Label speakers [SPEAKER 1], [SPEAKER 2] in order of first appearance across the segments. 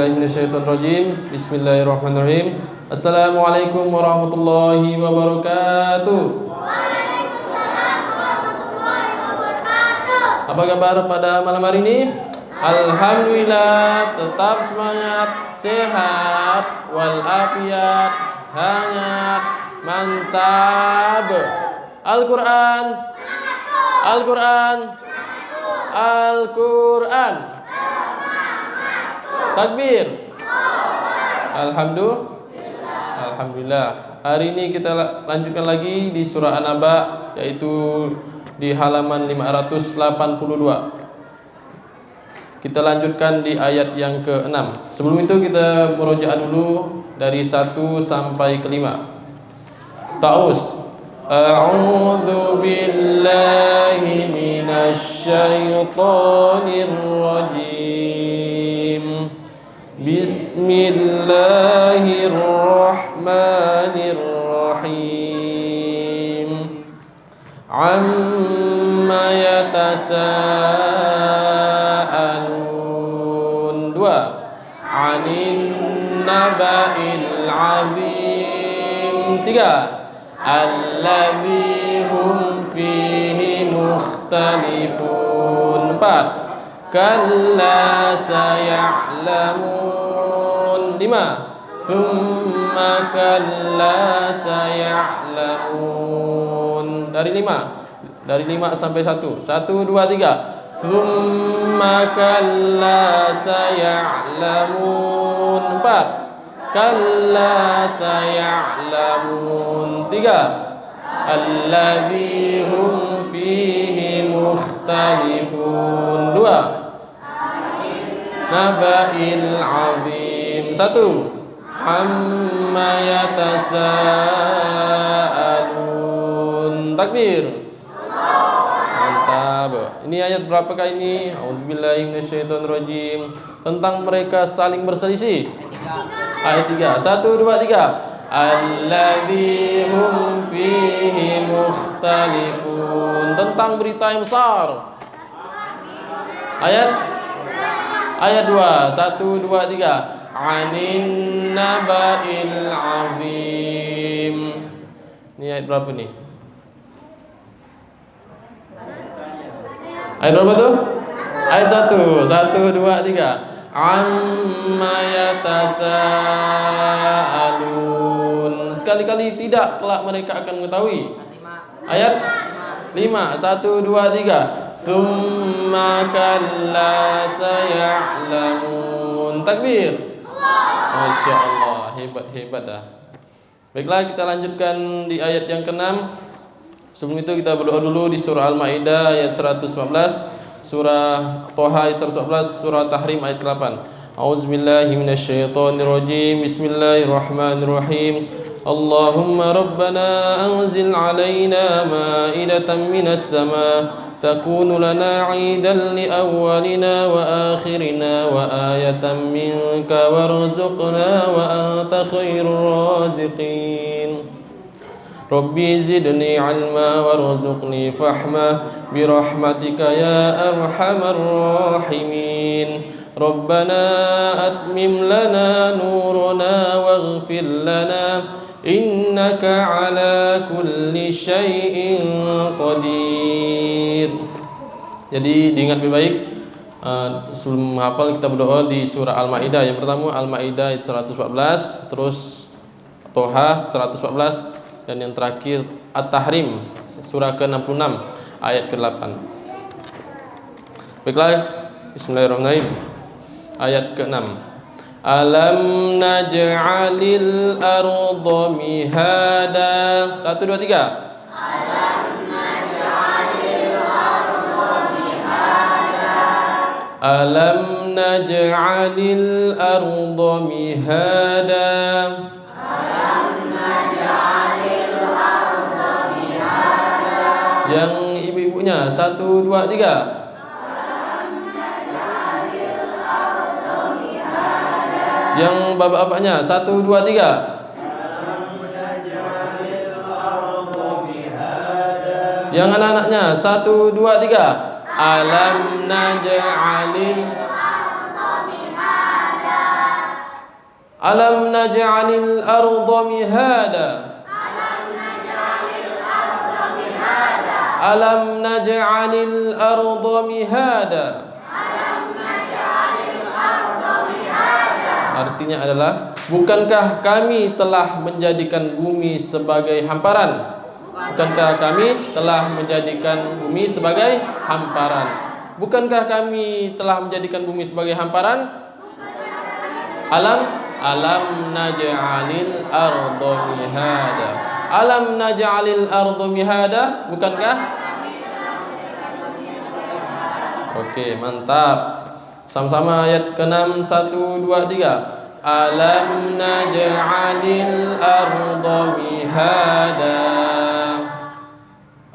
[SPEAKER 1] billahi minasyaitonirrajim. Bismillahirrahmanirrahim. Assalamualaikum warahmatullahi wabarakatuh.
[SPEAKER 2] Waalaikumsalam warahmatullahi wabarakatuh.
[SPEAKER 1] Apa kabar pada malam hari ini? Alhamdulillah, tetap semangat, sehat, walafiat, hangat, mantap. Al-Quran, Al-Quran, Al-Quran. Takbir. Alhamdulillah. Hari ini kita lanjutkan lagi di surah An-Naba, yaitu di halaman 582. Kita lanjutkan di ayat yang ke-6. Sebelum itu kita murojaah dulu dari 1 sampai ke 5. Ta'us. A'udzu billahi minasy syaithanir rajim. Bismillahirrahmanirrahim. Amma yatasaalun. 2. Anin naba'il 'azim. 3. Alladzi hum fihi mukhtalifun. 4. Kalla saya'lamun. 5. Thumma kalla saya'lamun. Dari 5 sampai 1. 1, 2, 3. Thumma kalla saya'lamun. 4. Kalla saya'lamun. 3. Alladzi hum fihi mukhtalifun. 2. Naba'il 'azim. 1. Amma yatasaalun. Takbir. Mantap. Ini ayat berapakah ini? A'udzubillahi minasyaitonirrajim. Tentang mereka saling berselisih. Ayat 3. 1, 2, 3. Alladzi hum fihi mukhtalifun. Tentang berita yang besar. Ayat 2. 1, 2, 3. Anin naba'il 'azim. Ini ayat berapa nih? Ayat berapa tuh? Ayat 1. 1, 2, 3. Amma yatasaalun. Sekali-kali tidak kelak mereka akan mengetahui. Ayat 5. 1, 2, 3. Tsumma kalla saya'lamun. Takbir. Masya Allah, hebat dah. Baiklah, kita lanjutkan di ayat yang ke-6. Sebelum itu kita berdoa dulu di surah Al-Maidah ayat 114. Surah Toha ayat 114, surah Tahrim ayat 8. A'udzubillahi minasyaitonirrajim. Bismillahirrahmanirrahim. Allahumma rabbana anzil 'alaina ma'idatan minas sama' takunu lana 'idan li awwalina wa akhirina wa ayatan minka warzuqna wa anta khairur raziqin. Rabbi zidni 'ilma warzuqni fahma birahmatika ya arhamar rahimin. Rabbana atmim lana nurana waghfir lana innaka 'ala kulli syai'in qadir. Jadi diingat baik-baik. Sebelum menghafal kita berdoa di surah Al-Maidah. Yang pertama Al-Maidah ayat 114, terus Toha 114, dan yang terakhir At-Tahrim surah ke-66 ayat ke-8. Baiklah, bismillahirrahmanirrahim. Ayat ke-6. Alam naj'alil arda mihada. 1, 2, 3.
[SPEAKER 2] Alam naj'alil arda mihada.
[SPEAKER 1] Alam naj'alil arda mihada. Yang ibu-ibunya 1, 2, 3. Yang bapak-bapaknya 1, 2, 3. Yang anak-anaknya 1, 2, 3. Alam naj'alil Alam naj'alil arda mihada. Alam naj'alil arda mihada. Artinya adalah, bukankah kami telah menjadikan bumi sebagai hamparan? Bukankah kami telah menjadikan bumi sebagai hamparan? Bukankah kami telah menjadikan bumi sebagai hamparan? Alam naj'alil arda mihada. Alam naj'alil arda mihada. Bukankah? Oke, mantap. Sama-sama ayat ke-6, 1, 2, 3. Alam naj'alil arda mihada.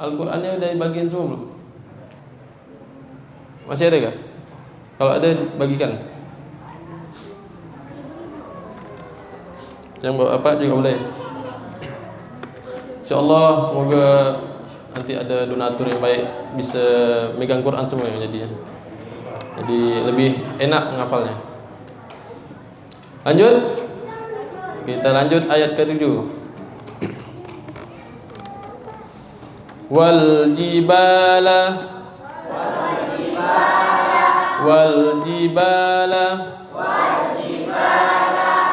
[SPEAKER 1] Al-Qur'annya udah bagian semua belum? Masih ada kah? Kalau ada, bagikan. Yang bapak juga boleh. InsyaAllah semoga nanti ada donatur yang baik, bisa megang Quran semua yang jadinya. Jadi lebih enak menghafalnya. Lanjut. Kita lanjut ayat ke-7. Wal jibala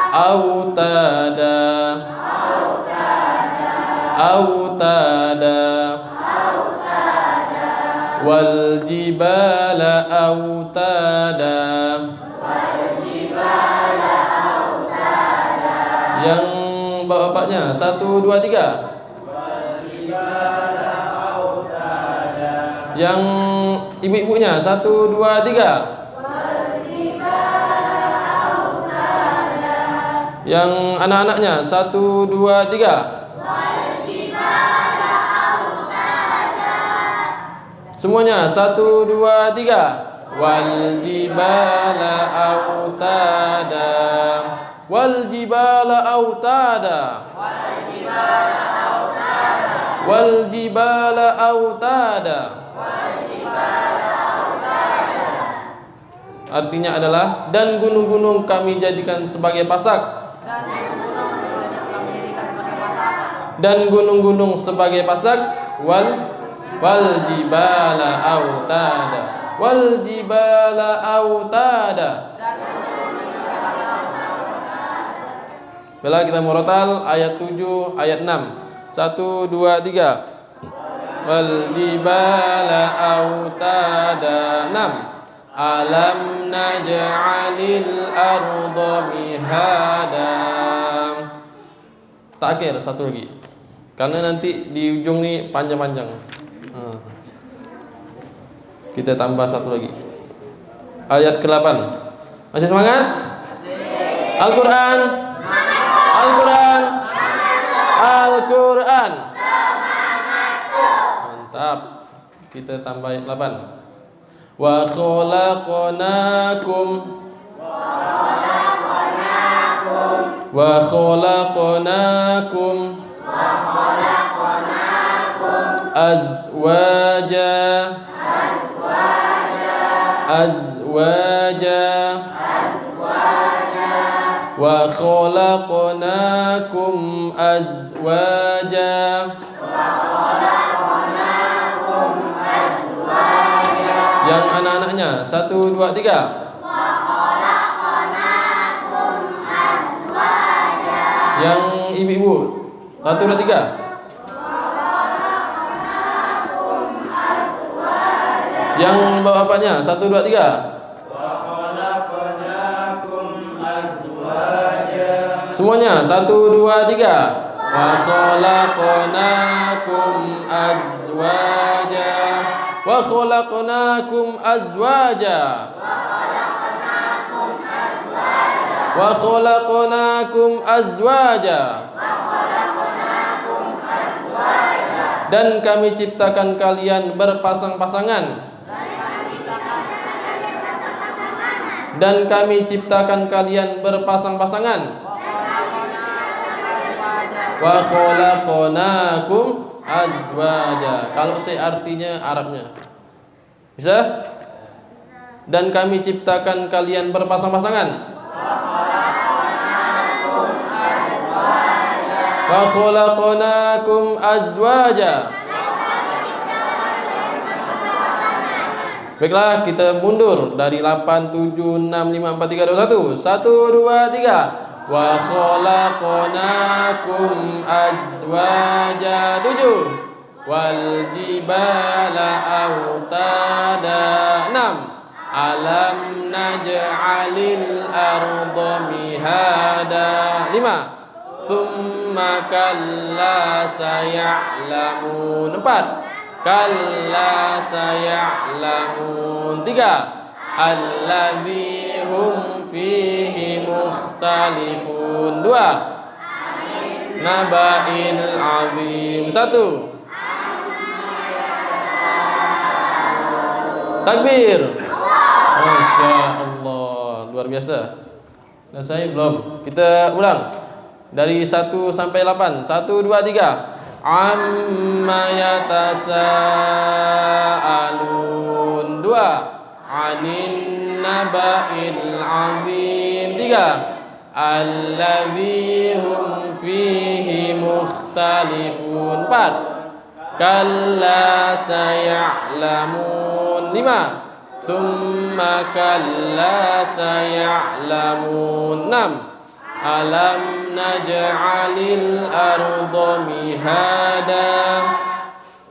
[SPEAKER 1] autada wal jibala autada. Yang bapaknya 1, 2, 3. Yang ibu-ibunya 1, 2, 3. Yang anak-anaknya 1, 2, 3. Semuanya 1, 2, 3. Wal jibala autada. Wal jibala autada. Wal jibala autada. Artinya adalah, dan gunung-gunung kami jadikan sebagai pasak. Dan gunung-gunung sebagai pasak. Wal jibala autada. Wal jibala autada. Bila kita murotal ayat 7, ayat 6. 1, 2, 3. Wal jibala autada. 6. Alam naj'alil arda mihada. Takhir satu lagi, karena nanti di ujung nih panjang-panjang. Kita tambah satu lagi. Ayat ke-8. Masih semangat? Al-Quran. Al-Quran. Al-Quran. Mantap. Kita tambah ayat 8. Wa khalaqnakum azwaja wa khalaqnakum azwaja. Yang anak-anaknya 1, 2, 3. Yang ibu-ibu 1, 2, 3. Yang bapaknya 1, 2, 3. Semuanya 1, 2, 3. Wa khalaqnakum azwaja. Wa khalaqnakum azwaja. Wa khalaqnakum azwaja. Dan kami ciptakan kalian berpasang-pasangan. Dan kami ciptakan kalian berpasang-pasangan. Wa khalaqnakum azwaja. Kalau saya artinya Arabnya bisa? Dan kami ciptakan kalian berpasang-pasangan. Wa khalaqnakum azwaja. Baiklah, kita mundur dari 8, 7, 6, 5, 4, 3, 2, 1. 1, 2, 3. Wa khalaqnakum azwaja. 7. Wal jibala autada. 6. Alam naj'alil arda mihada. 5. Thumma kalla saya'lamun. 4. Kalla saya'lamun. 3. Allazi hum fihi mukhtalifun. 2. Naba'il azim. 1. Takbir. Masya Allah, luar biasa. Dan saya belum. Kita ulang dari 1 sampai 8. 1, 2, 3. Amma yatasaalun. 2. Anin naba'il azim. 3. Allazi hum fihi mukhtalifun. 4. Kalla saya'lamun. 5. Thumma kalla saya'lamun. 6. Alam naj'alil arda mihada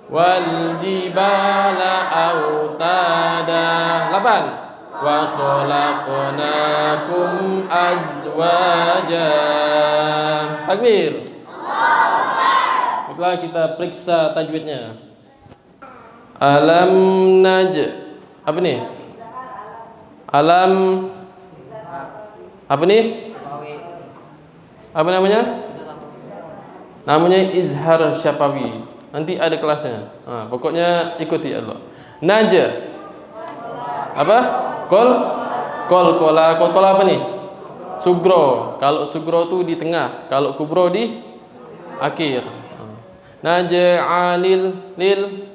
[SPEAKER 1] wal jibala autada. 8. Wa khalaqnakum azwaja. Takbir. Baiklah, kita periksa tajwidnya. Alam apa ni? Alam apa ni? Apa namanya? Namanya izhar syafawi. Nanti ada kelasnya. Pokoknya ikuti Allah. Naja. Apa? Kol kola apa nih? Sugro. Kalau sugro tu di tengah, kalau kubro di akhir. Naj'alil lil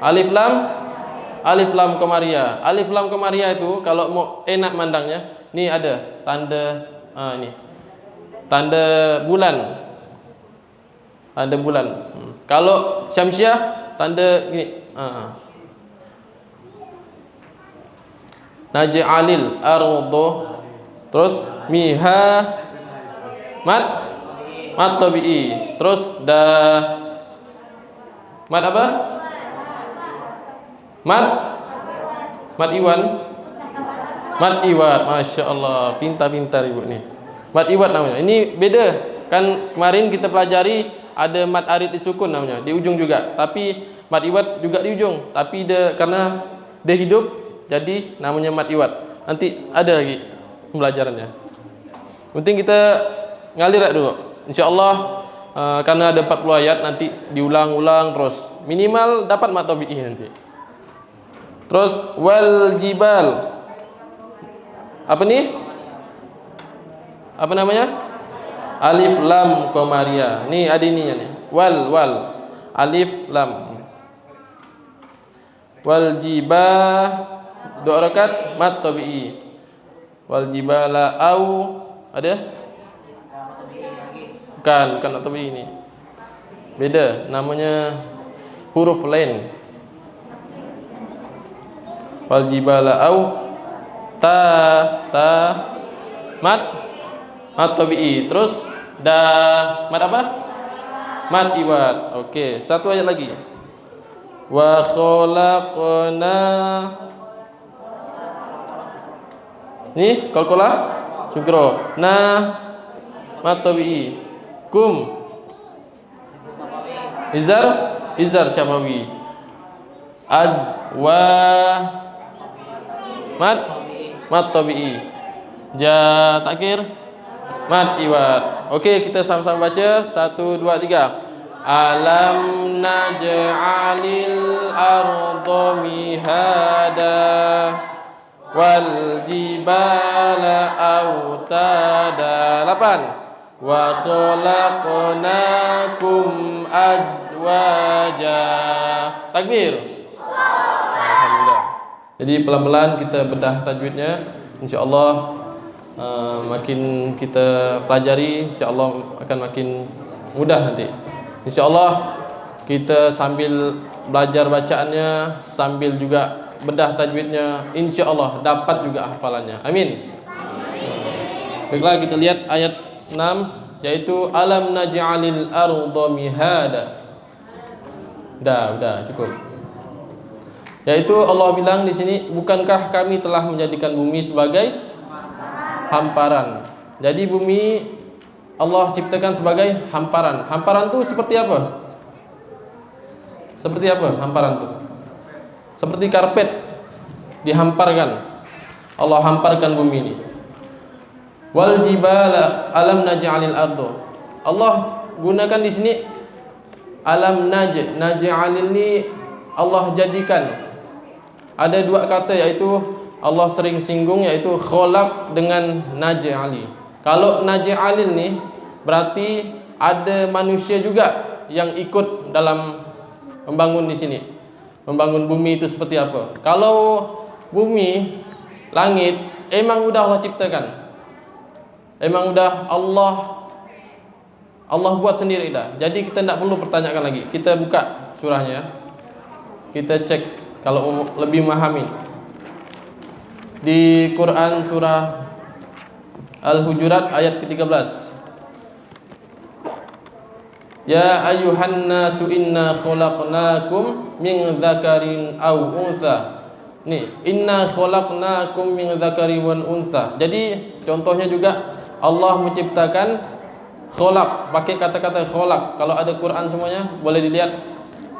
[SPEAKER 1] alif lam komaria. Alif lam komaria itu kalau mau enak mandangnya, ni ada tanda ini. Tanda bulan. Tanda bulan. Kalau syamsiah tanda gini. Naj'alil ardo. Terus miha mat tabi'i. Terus mat apa? Mat iwan. Mat iwat. Masya Allah, pintar-pintar ibu ni. Mat iwat namanya. Ini beda. Kan kemarin kita pelajari ada mat arid disukun namanya, di ujung juga. Tapi mat iwat juga di ujung. Tapi karena dia hidup, jadi namanya mat iwat. Nanti ada lagi pembelajarannya. Penting kita ngalir dulu. InsyaAllah karena ada 40 ayat, nanti diulang-ulang terus. Minimal dapat mat tabi'i nanti. Terus wal jibal. Apa nih? Apa namanya? Alif lam komaria. Nih ada ininya nih. Wal alif lam. Wal jibah 2 rakaat mat tabi'i. Wal jibala au ada? Bukan mat tabi'i ini. Beda, namanya huruf lain. Wal jibala au mat tabi'i. Terus mat apa? Mat iwat. Okey, satu ayat lagi. Wa khalaqna. Ni qalqalah syukro. Mat tabi'i. Kum izar syafawi. Azwa mat tabi'i. Ja takhir mat iwat. Okey, kita sama-sama baca 1 2 3. Alam naj'alil arda mihada wal jibala autada. 8. Wa khalaqnakum azwaja. Takbir. Alhamdulillah. Jadi pelan-pelan kita bedah tajwidnya. InsyaAllah makin kita pelajari, insya-Allah akan makin mudah nanti. Insya-Allah kita sambil belajar bacaannya, sambil juga bedah tajwidnya, insya-Allah dapat juga hafalannya. Amin. Baiklah, kita lihat ayat 6, yaitu alam naj'alil arda mihada. Udah cukup. Yaitu Allah bilang di sini, bukankah kami telah menjadikan bumi sebagai hamparan. Jadi bumi Allah ciptakan sebagai hamparan. Hamparan itu seperti apa? Seperti apa hamparan itu? Seperti karpet dihamparkan. Allah hamparkan bumi ini. Wal jibala alam naj'alil ardo. Allah gunakan di sini alam naj'alil ini Allah jadikan. Ada dua kata, yaitu Allah sering singgung, yaitu kholaq dengan naj'ali. Kalau naj'alil nih berarti ada manusia juga yang ikut dalam membangun di sini. Membangun bumi itu seperti apa? Kalau bumi, langit emang udah Allah ciptakan. Emang udah Allah buat sendiri dah. Jadi kita tidak perlu pertanyakan lagi. Kita buka surahnya. Kita cek kalau lebih memahami. Di Quran surah Al-Hujurat ayat ke-13. Ya ayyuhan nasu inna khalaqnakum min dzakarin aw untha. Nih, inna khalaqnakum min dzakarin wa untha. Jadi contohnya juga Allah menciptakan khalaq, pakai kata-kata khalaq. Kalau ada Quran semuanya boleh dilihat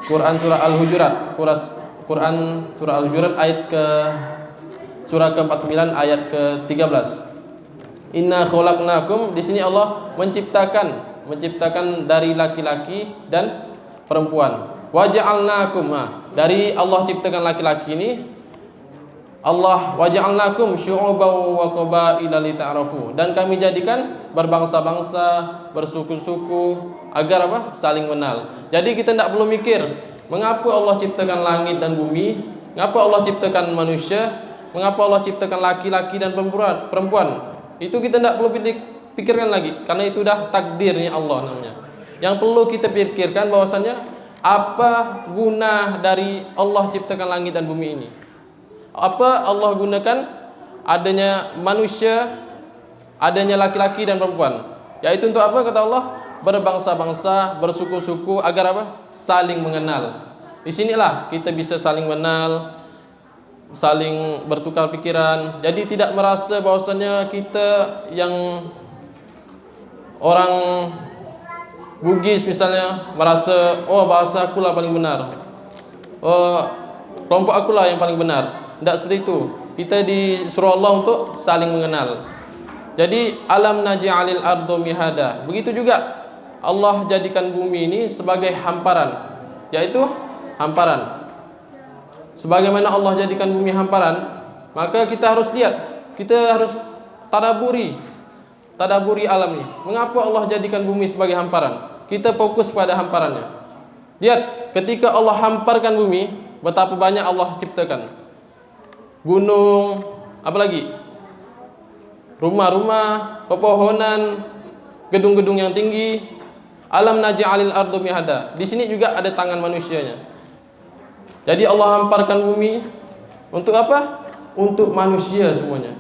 [SPEAKER 1] Quran surah Al-Hujurat, Quran surah Al-Hujurat ayat surah ke-49 ayat ke-13. Inna khalaqnakum, di sini Allah menciptakan dari laki-laki dan perempuan. Wa ja'alnakum, dari Allah ciptakan laki-laki ini Allah wa ja'alnakum syu'uban wa qabaila lita'arafu, dan kami jadikan berbangsa-bangsa, bersuku-suku agar apa? Saling mengenal. Jadi kita tidak perlu mikir mengapa Allah ciptakan langit dan bumi, mengapa Allah ciptakan manusia, mengapa Allah ciptakan laki-laki dan perempuan. Itu kita tidak perlu pikirkan lagi, karena itu dah takdirnya Allah namanya. Yang perlu kita pikirkan bahwasanya apa guna dari Allah ciptakan langit dan bumi ini? Apa Allah gunakan adanya manusia, adanya laki-laki dan perempuan? Yaitu untuk apa kata Allah? Berbangsa-bangsa, bersuku-suku agar apa? Saling mengenal. Di sinilah kita bisa saling mengenal, saling bertukar pikiran. Jadi tidak merasa bahwasanya kita yang orang Bugis misalnya merasa bahasa aku lah paling benar. Kelompok aku lah yang paling benar. Tidak seperti itu. Kita disuruh Allah untuk saling mengenal. Jadi alam naj'alil ardo mihada. Begitu juga Allah jadikan bumi ini sebagai hamparan, yaitu hamparan. Sebagaimana Allah jadikan bumi hamparan, maka kita harus lihat, kita harus tadaburi alam ini. Mengapa Allah jadikan bumi sebagai hamparan? Kita fokus pada hamparannya. Lihat, ketika Allah hamparkan bumi, betapa banyak Allah ciptakan. Gunung, apalagi rumah-rumah, pepohonan, gedung-gedung yang tinggi. Alam naj'alil ardo mihada. Di sini juga ada tangan manusianya. Jadi Allah hamparkan bumi untuk apa? Untuk manusia semuanya.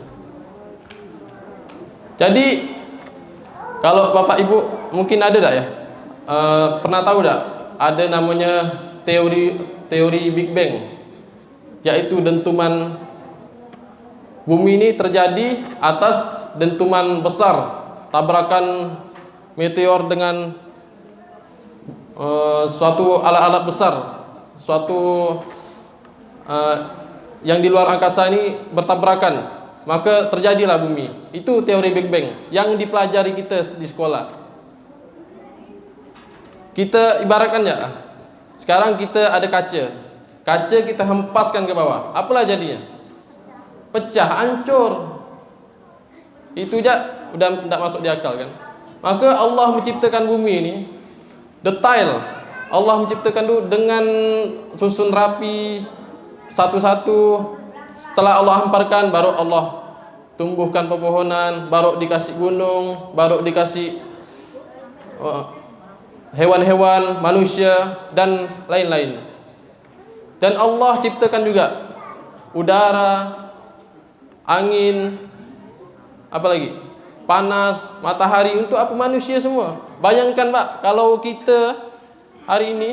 [SPEAKER 1] Jadi kalau Bapak Ibu mungkin ada tak ya? Pernah tahu tak? Ada namanya teori Big Bang, yaitu dentuman bumi ini terjadi atas dentuman besar, tabrakan meteor dengan suatu alat-alat besar, suatu yang di luar angkasa ini bertabrakan, maka terjadilah bumi. Itu teori Big Bang yang dipelajari kita di sekolah. Kita ibaratkan ya, sekarang kita ada kaca kita hempaskan ke bawah, apalah jadinya? Pecah, hancur. Itu aja udah tidak masuk di akal kan. Maka Allah menciptakan bumi ini detail. Allah menciptakan itu dengan susun rapi satu-satu. Setelah Allah hamparkan, baru Allah tumbuhkan pepohonan, baru dikasih gunung, baru dikasih hewan-hewan, manusia dan lain-lain. Dan Allah ciptakan juga udara, angin, apa lagi? Panas, matahari untuk apa? Manusia semua. Bayangkan Pak, kalau kita hari ini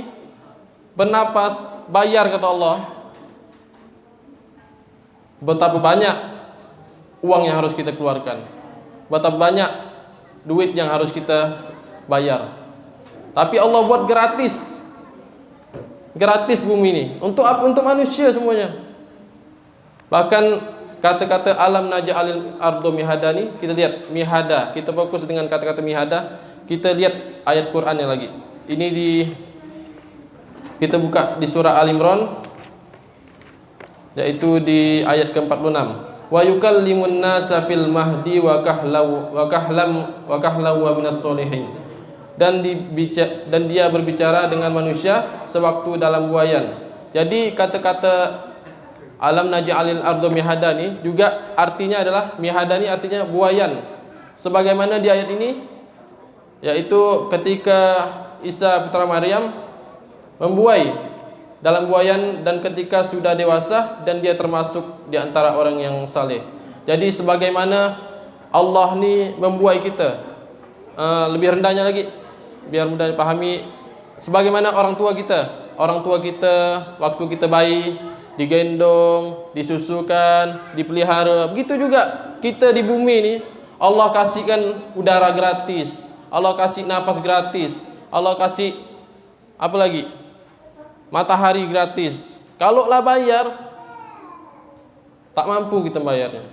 [SPEAKER 1] bernapas bayar kata Allah, betapa banyak uang yang harus kita keluarkan, betapa banyak duit yang harus kita bayar. Tapi Allah buat gratis, gratis bumi ini. Untuk apa? Untuk manusia semuanya. Bahkan kata-kata alam naj'alil ardo mihadani, kita lihat mihada, kita fokus dengan kata-kata mihada. Kita lihat ayat Qur'annya lagi. Ini kita buka di surah Al-Imran, yaitu di ayat ke-46. Wa yukallimun nasa fil mahdi wa kahlam wa minas solihin. Dan dia berbicara dengan manusia sewaktu dalam buayan. Jadi kata-kata alam naj'alil ardo mihadani juga artinya adalah mihadani, artinya buayan. Sebagaimana di ayat ini, yaitu ketika Isa putra Maryam membuai dalam buayan dan ketika sudah dewasa dan dia termasuk di antara orang yang saleh. Jadi sebagaimana Allah ni membuai kita, lebih rendahnya lagi biar mudah dipahami, sebagaimana orang tua kita waktu kita bayi digendong, disusukan, dipelihara, begitu juga kita di bumi ini Allah kasihkan udara gratis, Allah kasih nafas gratis, Allah kasih apa lagi? Matahari gratis. Kalau lah bayar, tak mampu kita bayarnya.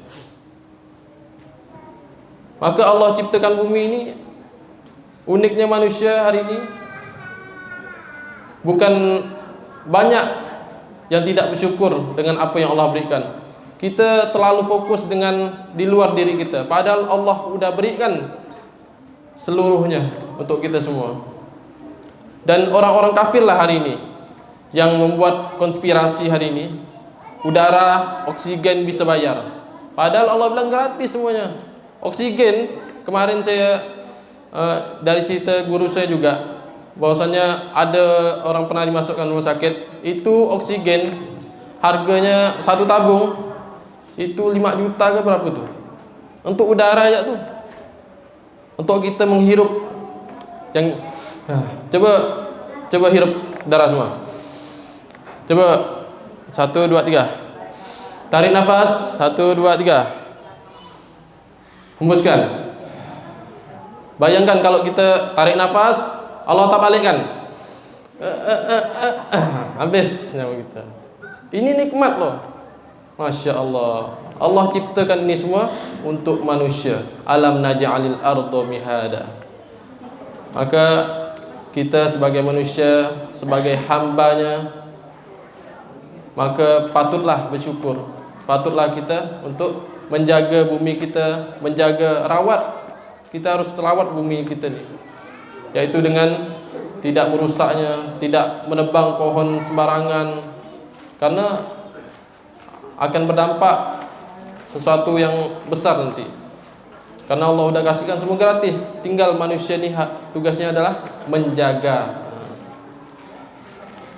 [SPEAKER 1] Maka Allah ciptakan bumi ini. Uniknya manusia hari ini, bukan banyak yang tidak bersyukur dengan apa yang Allah berikan. Kita terlalu fokus dengan di luar diri kita, padahal Allah sudah berikan seluruhnya untuk kita semua. Dan orang-orang kafir lah hari ini yang membuat konspirasi hari ini, udara, oksigen bisa bayar, padahal Allah bilang gratis semuanya. Oksigen, kemarin saya dari cerita guru saya juga, bahwasanya ada orang pernah dimasukkan rumah sakit, itu oksigen harganya satu tabung itu 5 juta ke berapa tuh, untuk udara aja tuh, untuk kita menghirup yang coba hirup udara semua. Coba 1, 2, 3, tarik nafas, 1, 2, 3, hembuskan. Bayangkan kalau kita tarik nafas, Allah tak balikkan, habis nyawa kita. Ini nikmat loh, Masya Allah. Allah ciptakan ini semua untuk manusia. Alam naj'alil ardo mihada. Maka kita sebagai manusia, sebagai hambanya, maka patutlah bersyukur. Patutlah kita untuk menjaga bumi kita, menjaga, rawat. Kita harus rawat bumi kita ni, yaitu dengan tidak merusaknya, tidak menebang pohon sembarangan, karena akan berdampak sesuatu yang besar nanti. Karena Allah sudah kasihkan semua gratis, tinggal manusia ni tugasnya adalah menjaga.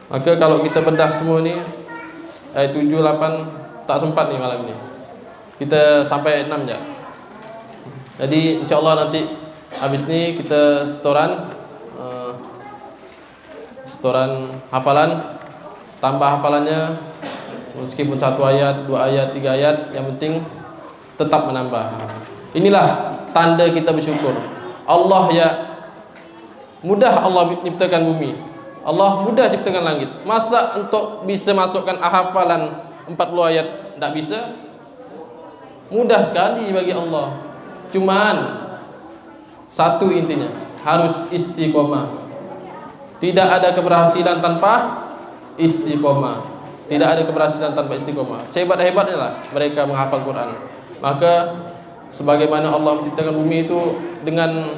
[SPEAKER 1] Maka kalau kita bedah semua ni, 7, 8 tak sempat ni malam ni. Kita sampai 6 je. Jadi insyaAllah nanti habis ni kita setoran hafalan, tambah hafalannya, meskipun 1 ayat, 2 ayat, 3 ayat, yang penting tetap menambah. Inilah tanda kita bersyukur. Allah ya mudah Allah ciptakan bumi, Allah mudah ciptakan langit. Masa untuk bisa masukkan hafalan 40 ayat tak bisa? Mudah sekali bagi Allah. Cuman satu intinya, harus istiqomah. Tidak ada keberhasilan tanpa istiqomah. Tidak ada keberhasilan tanpa istiqomah. Sehebat-hebatnya lah mereka menghafal Quran. Maka sebagaimana Allah menciptakan bumi itu dengan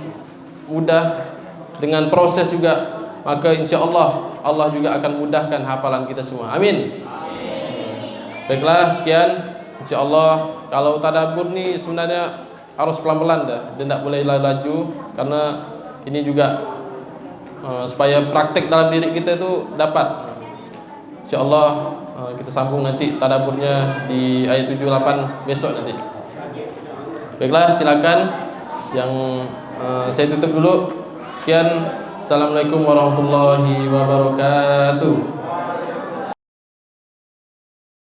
[SPEAKER 1] mudah, dengan proses juga, maka insya-Allah Allah juga akan mudahkan hafalan kita semua. Amin. Baiklah, sekian. insyaallah kalau tadabbur ni sebenarnya harus pelan-pelan dah. Dia tak boleh laju karena ini juga supaya praktik dalam diri kita tu dapat. Insyaallah kita sambung nanti tadabburnya di ayat 78 besok nanti. Baiklah, silakan yang saya tutup dulu. Sekian. Assalamualaikum warahmatullahi wabarakatuh.